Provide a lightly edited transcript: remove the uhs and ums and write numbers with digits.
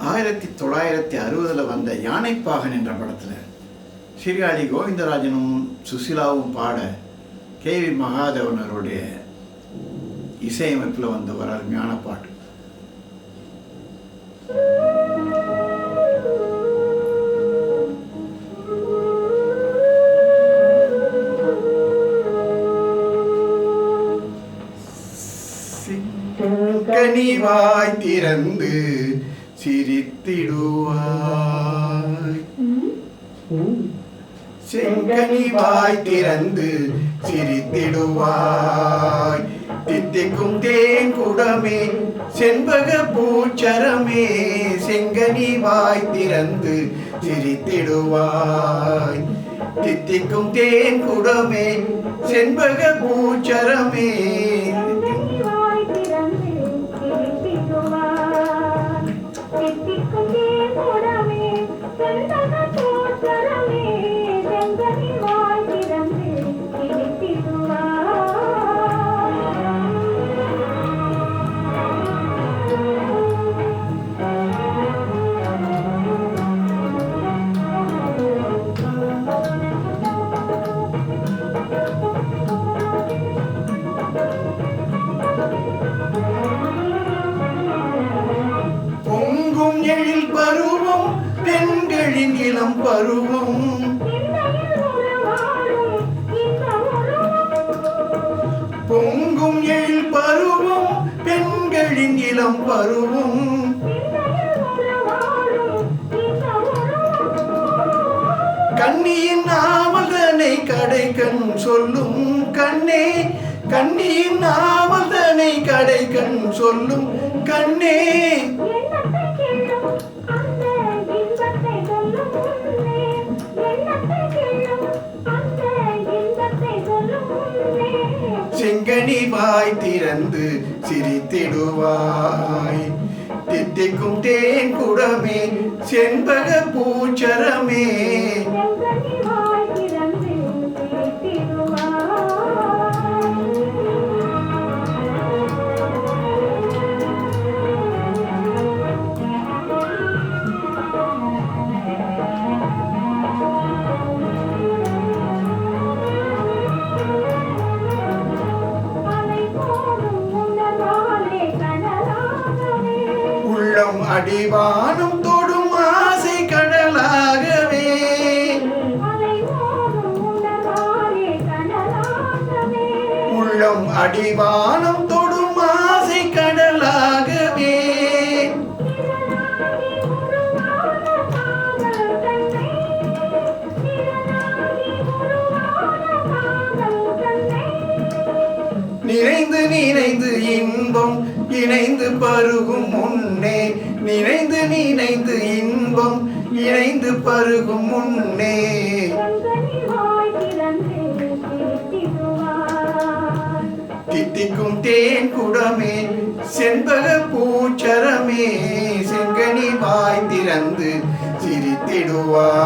1960 வந்த யானைப்பாகன் என்ற படத்தில் சீர்காழி கோவிந்தராஜனும் சுசிலாவும் பாட கேவி மகாதேவனருடைய இசையமைப்பில் வந்த ஒரு அருமையான பாட்டு. கனிவாய் திறந்து சிரித்திடுவாய், செங்கனிவாய் திறந்து சிரித்திடுவாய், தித்திக்கும் தேன் குடமே செண்பக பூச்சரமே, செங்கனிவாய் திறந்து சிரித்திடுவாய், தித்திக்கும் தேன் குடமே செண்பக பூச்சரமே. பொங்கும் எழில் பருவம் பெண்களின் இளம் பருவம், பொங்கும் எழில் பருவம் பெண்களின் இளம் பருவம், கண்ணியின் நாமதனை கடைக்கண் சொல்லும் கண்ணே, கண்ணியின் நாமதனை கடைக்கண் சொல்லும் கண்ணே. செங்கனிவாய் திறந்து சிரித்திடுவாய், தித்திக்கும் தேன் குடமே செண்பக பூச்சரமே. உள்ளம் அடிவானம் தொடும் ஆசை கடலாகவே, உள்ளம் அடிவானம் தொடும் ஆசை கடலாகவே, நிறைந்து நினைந்து இன்பம் இணைந்து பருகும் முன்னே, நினைந்து நினைந்து இன்பம் இணைந்து பருகும் முன்னே, தித்திக்கும் தேன் குடமே செண்பக பூச்சரமே, செங்கனிவாய் திறந்து சிரித்திடுவாய்.